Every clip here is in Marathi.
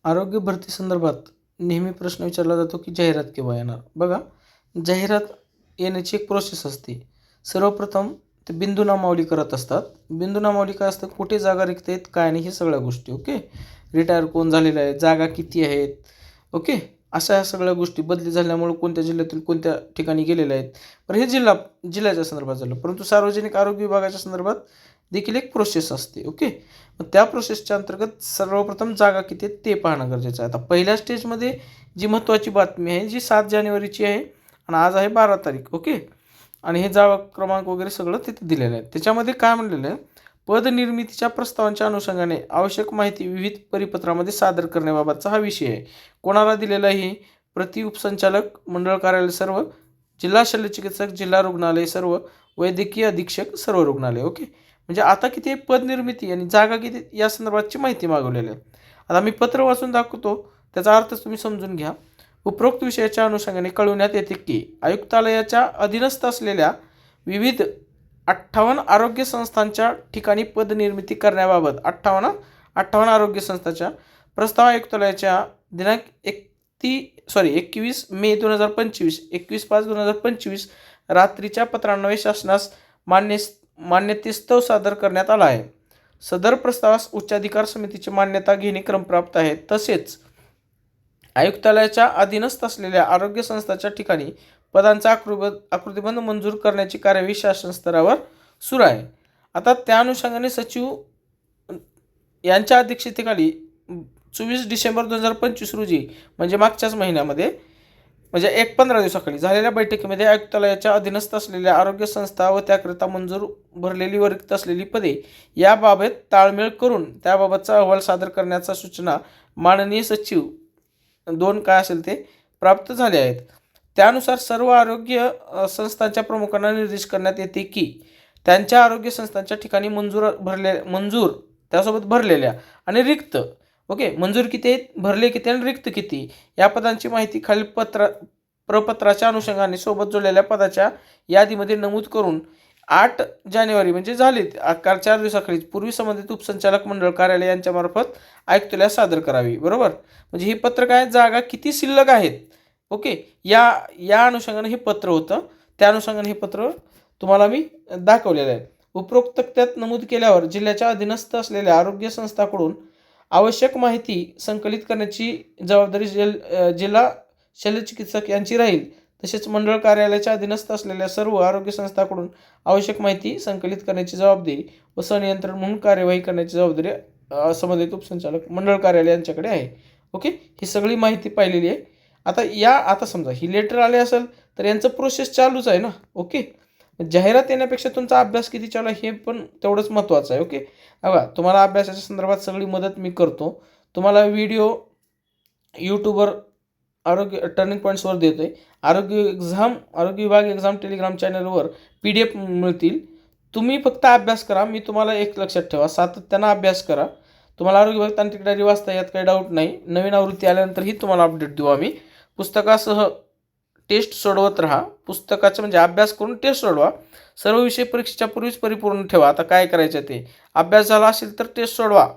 आरोग्य भरती संदर्भात नेहमी प्रश्न विचारला जातो की जाहिरात केव्हा येणार. बघा, जाहिरात येण्याची एक प्रोसेस असते. सर्वप्रथम ते बिंदू नामावली करत असतात. बिंदू नामावली काय असतं, कुठे जागा रिक्त आहेत, काय नाही, हे सगळ्या गोष्टी. ओके. रिटायर कोण झालेलं आहे, जागा किती आहेत, ओके. अशा ह्या सगळ्या गोष्टी, बदली झाल्यामुळे कोणत्या जिल्ह्यातून कोणत्या ठिकाणी गेलेल्या आहेत. पण हे जिल्ह्याच्या संदर्भात झालं. परंतु सार्वजनिक आरोग्य विभागाच्या संदर्भात देखील एक प्रोसेस असते. ओके. मग त्या प्रोसेसच्या अंतर्गत सर्वप्रथम जागा किती आहेत ते पाहणं गरजेचं आहे. आता पहिल्या स्टेजमध्ये जी महत्त्वाची बातमी आहे, जी 7 जानेवारीची आहे आणि आज आहे 12 तारीख. ओके. आणि हे जागा क्रमांक वगैरे सगळं तिथे दिलेलं आहे. त्याच्यामध्ये काय म्हणलेलं आहे, पदनिर्मितीच्या प्रस्तावांच्या अनुषंगाने आवश्यक माहिती विविध परिपत्रामध्ये सादर करण्याबाबतचा हा विषय आहे. कोणाला दिलेला आहे? प्रति उपसंचालक मंडळ कार्यालय सर्व, जिल्हा शल्यचिकित्सक, जिल्हा रुग्णालय सर्व, वैद्यकीय अधीक्षक सर्व रुग्णालय. ओके. म्हणजे आता किती पदनिर्मिती आणि जागा किती या संदर्भातची माहिती मागवलेली आहे. आता मी पत्र वाचून दाखवतो, त्याचा अर्थ तुम्ही समजून घ्या. उपरोक्त विषयाच्या अनुषंगाने कळविण्यात येते की आयुक्तालयाच्या अधीनस्थ असलेल्या विविध 58 आरोग्य संस्थांच्या ठिकाणी पदनिर्मिती करण्याबाबत 58 आरोग्य संस्थांच्या प्रस्ताव आयुक्तालयाच्या दिनांक 21 मे 2025, 21/5/2025 रात्रीच्या पत्रान्वये शासनास मान्यतेस्तव सादर करण्यात आला आहे. सदर प्रस्तावास उच्चाधिकार समितीची मान्यता घेणे क्रमप्राप्त आहे. तसेच आयुक्तालयाच्या अधीनस्थ असलेल्या आरोग्य संस्थांच्या ठिकाणी पदांचा आकृतिबंध मंजूर करण्याची कार्यवाही शासन स्तरावर सुरू आहे. आता त्या अनुषंगाने सचिव यांच्या अध्यक्षतेखाली 24 डिसेंबर 2025 रोजी, म्हणजे मागच्याच महिन्यामध्ये, म्हणजे 15 दिवसाखाली झालेल्या बैठकीमध्ये आयुक्तालयाच्या अधीनस्थ असलेल्या आरोग्य संस्था व त्याकरिता मंजूर भरलेली व रिक्त असलेली पदे याबाबत ताळमेळ करून त्याबाबतचा अहवाल सादर करण्याच्या सूचना माननीय सचिव 2 काय असेल ते प्राप्त झाले आहेत. त्यानुसार सर्व आरोग्य संस्थांच्या प्रमुखांना निर्देश करण्यात येते की त्यांच्या आरोग्य संस्थांच्या ठिकाणी मंजूर त्यासोबत भरलेल्या आणि रिक्त, ओके, मंजूर किती आहेत, भरले किती आणि रिक्त किती, या पदांची माहिती खालील प्रपत्राच्या अनुषंगाने सोबत जोडलेल्या पदाच्या यादीमध्ये नमूद करून 8 जानेवारी म्हणजे झाले काल 4 दिवसाखाली पूर्वी संबंधित उपसंचालक मंडळ कार्यालय यांच्यामार्फत आयुक्तालयास सादर करावी. बरोबर. म्हणजे हे पत्र काय, जागा किती शिल्लक आहेत, ओके, या अनुषंगाने हे पत्र होतं. त्या अनुषंगाने हे पत्र तुम्हाला मी दाखवलेलं आहे. उपरोक्त तक्त्यात नमूद केल्यावर जिल्ह्याच्या अधीनस्थ असलेल्या आरोग्य संस्थांकडून आवश्यक माहिती संकलित करण्याची जबाबदारी जिल्हा शल्यचिकित्सक यांची राहील. तसेच मंडळ कार्यालयाच्या अधीनस्थ असलेल्या सर्व आरोग्य संस्थांकडून आवश्यक माहिती संकलित करण्याची जबाबदारी व संनियंत्रण म्हणून कार्यवाही करण्याची जबाबदारी संबंधित उपसंचालक मंडळ कार्यालय यांच्याकडे आहे. ओके. ही सगळी माहिती पाहिलेली आहे. आता समजा ही लेटर आले असेल तर यांचं प्रोसेस चालूच आहे ना. ओके. जाहिरात येण्यापेक्षा तुमचा अभ्यास किती चालू आहे हे पण तेवढंच महत्त्वाचं आहे. ओके. बघा, तुम्हाला अभ्यासाच्या संदर्भात सगळी मदत मी करतो. तुम्हाला व्हिडिओ यूट्यूबवर आरोग्य टर्निंग पॉईंट्सवर देतो आहे. आरोग्य विभाग एक्झाम टेलिग्राम चॅनलवर PDF मिळतील. तुम्ही फक्त अभ्यास करा. मी तुम्हाला एक लक्षात ठेवा, सातत्यानं अभ्यास करा. तुम्हाला आरोग्य विभाग तांत्रिक डायरी वाचता यात काही डाऊट नाही. नवीन आवृत्ती आल्यानंतरही तुम्हाला अपडेट देऊ आम्ही. पुस्तकासह टेस्ट सोडवत राहा. पुस्तकाचं म्हणजे अभ्यास करून टेस्ट सोडवा. सर्व विषय परीक्षेच्या पूर्वीच परिपूर्ण ठेवा. आता काय करायचं ते, अभ्यास झाला असेल तर टेस्ट सोडवा.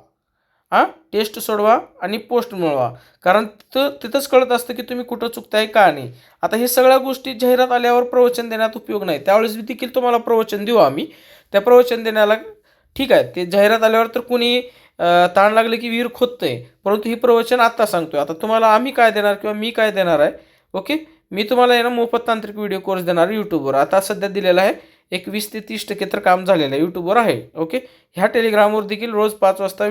टेस्ट सोडवा आणि पोस्ट मिळवा. कारण तिथंच कळत असतं की तुम्ही कुठं चुकताय का नाही. आता हे सगळ्या गोष्टी जाहिरात आल्यावर प्रवचन देण्यात उपयोग नाही. त्यावेळेस देखील तुम्हाला प्रवचन देऊ आम्ही. त्या प्रवचन देण्याला ठीक आहे, ते जाहिरात आल्यावर तर कुणी ताण लागले की विहीर खोदतंय, परंतु ही प्रवचन आत्ता सांगतोय. आता तुम्हाला आम्ही काय देणार किंवा मी काय देणार आहे, ओके, मी तुम्हाला मोफत तांत्रिक व्हिडिओ कोर्स देणार यूट्यूबवर. आता सध्या दिलेला आहे 21 ते 30% तर काम झालेलं आहे, यूट्यूबवर आहे. ओके. ह्या टेलिग्रामवर देखील रोज 5 वाजता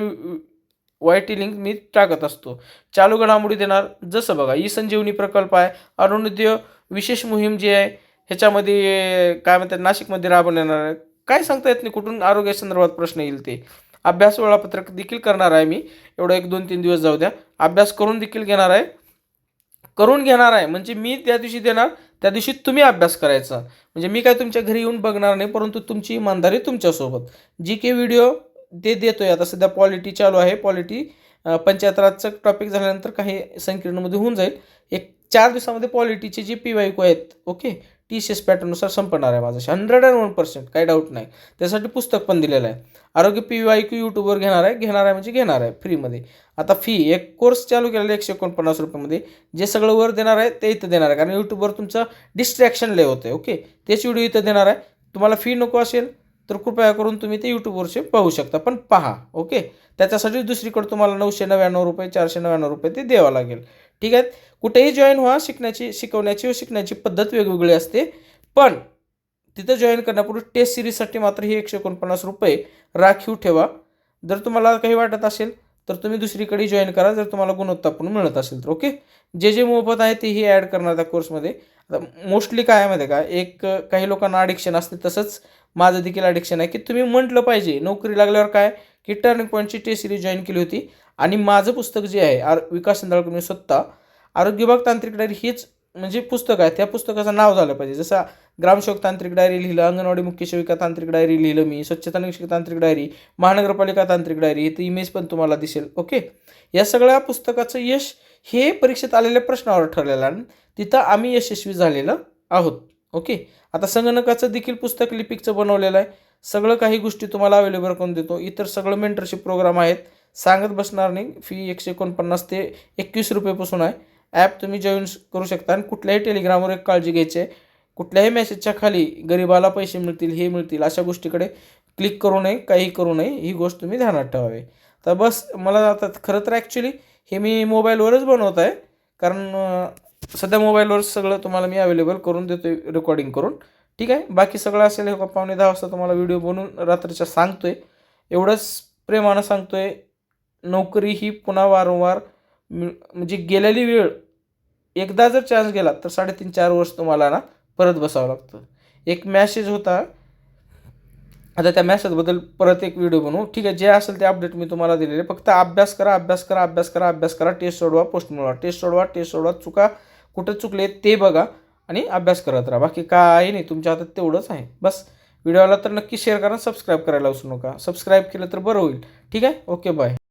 YT लिंक मी टाकत असतो. चालू घडामोडी देणार, जसं बघा संजीवनी प्रकल्प आहे, अरुणोदय विशेष मोहीम जी आहे ह्याच्यामध्ये काय म्हणतात नाशिकमध्ये राबवण्यात येणार आहे. काय सांगता येत नाही कुठून आरोग्यासंदर्भात प्रश्न येईल ते. अभ्यास वेळापत्रक देखील करणार आहे मी. एवढं 1-2-3 दिवस जाऊ द्या. अभ्यास करून देखील घेणार आहे. म्हणजे मी त्या दिवशी देणार, त्या दिवशी तुम्ही अभ्यास करायचा. म्हणजे मी काय तुमच्या घरी येऊन बघणार नाही, परंतु तुमची इमानदारी तुमच्यासोबत. जी काही व्हिडिओ ते देतोय, आता सध्या पॉलिटी चालू आहे. पॉलिटी पंचायत राजचं टॉपिक झाल्यानंतर काही संकीर्णमध्ये होऊन जाईल. 4 दिवसामध्ये पॉलिटीचे जे PYQ आहेत, ओके, TCS पॅटर्ननुसार संपणार आहे माझं 101%, काही डाऊट नाही. त्यासाठी पुस्तक पण दिलेलं आहे. आरोग्य PYQ यूट्यूबवर घेणार आहे म्हणजे घेणार आहे फ्रीमध्ये. आता फी एक कोर्स चालू केलेला आहे 149 रुपयामध्ये. जे सगळं वर देणार आहे ते इथं देणार आहे, कारण यूट्यूबवर तुमचं डिस्ट्रॅक्शन लय होतं आहे. ओके, तेच व्हिडिओ इथं देणार आहे. तुम्हाला फी नको असेल तर कृपया करून तुम्ही ते यूट्यूबवरचे पाहू शकता, पण पहा. ओके, त्याच्यासाठी दुसरीकडे तुम्हाला 999 रुपये 499 रुपये ते द्यावं लागेल. ठीक आहे, कुठेही जॉईन व्हा. शिकवण्याची व शिकण्याची पद्धत वेगवेगळी असते, पण तिथं जॉईन करण्यापूर्वी टेस्ट सिरीजसाठी मात्र ही 149 रुपये राखीव ठेवा. जर तुम्हाला काही वाटत असेल तर तुम्ही दुसरीकडे जॉईन करा, जर तुम्हाला गुणवत्तापूर्ण मिळत असेल तर. ओके, जे मोफत आहे तेही ॲड करणार त्या कोर्समध्ये. आता मोस्टली काय आहे माहिती आहे का, काही लोकांना ॲडिक्शन असते, तसंच माझं देखील ॲडिक्शन आहे की तुम्ही म्हटलं पाहिजे. नोकरी लागल्यावर काय की टर्निंग पॉईंटची टेस्ट सिरीज जॉईन केली होती, आणि माझं पुस्तक जे आहे विकास संधाळकर मी स्वतः आरोग्य विभाग तांत्रिक डायरी हेच म्हणजे पुस्तक आहे. त्या पुस्तकाचं नाव झालं पाहिजे. जसं ग्रामसेवक तांत्रिक डायरी लिहिलं, अंगणवाडी मुख्य सेविका तांत्रिक डायरी लिहिलं मी, स्वच्छता निरीक्षक तांत्रिक डायरी, महानगरपालिका तांत्रिक डायरी, इथं इमेज पण तुम्हाला दिसेल. ओके, या सगळ्या पुस्तकाचं यश हे परीक्षेत आलेल्या प्रश्नावर ठरलेलं आहे, तिथं आम्ही यशस्वी झालेलं आहोत. ओके, आता संगणकाचं देखील पुस्तक लिपिकचं बनवलेलं आहे. सगळं काही गोष्टी तुम्हाला अवेलेबल करून देतो. इतर सगळं मेंटरशिप प्रोग्राम आहेत, सांगत बसणार नाही. फी 149 ते 21 रुपयेपासून आहे. ॲप तुम्ही जॉईन करू शकता. आणि कुठल्याही टेलिग्रामवर एक काळजी घ्यायची आहे, कुठल्याही मेसेजच्या खाली गरिबाला पैसे मिळतील, हे मिळतील, अशा गोष्टीकडे क्लिक करू नये, काही करू नये. ही गोष्ट तुम्ही ध्यानात ठेवावी. तर बस, मला आता खरं तर ॲक्च्युली हे मी मोबाईलवरच बनवत आहे, कारण सध्या मोबाईलवर सगळं तुम्हाला मी अवेलेबल करून देतो आहे रेकॉर्डिंग करून. ठीक आहे, बाकी सगळं असेल हे 9:15 वाजता तुम्हाला व्हिडिओ बनवून रात्रीच्या सांगतो आहे. एवढंच प्रेमानं सांगतो आहे. नोकरी ही पुन्हा वारंवार म्हणजे गेलेली वेळ एकदा जर चान्स गेला तर 3.5-4 वर्ष तुम्हाला ना परत बसावं लागतं. एक मॅसेज होता, आता त्या मॅसेजबद्दल परत एक व्हिडिओ बनवू. ठीक आहे, जे असेल ते अपडेट मी तुम्हाला दिलेले. फक्त अभ्यास करा, अभ्यास करा, अभ्यास करा, अभ्यास करा. टेस्ट सोडवा, पोस्ट मिळवा, टेस्ट सोडवा, टेस्ट सोडवा. चुका कुठं चुकले ते बघा आणि अभ्यास करत राहा. बाकी काही नाही, तुमच्या हातात तेवढंच आहे. बस, व्हिडिओला तर नक्की शेअर करा, सबस्क्राईब करायला विसरू नका. सबस्क्राईब केलं तर बरं होईल. ठीक आहे, ओके, बाय.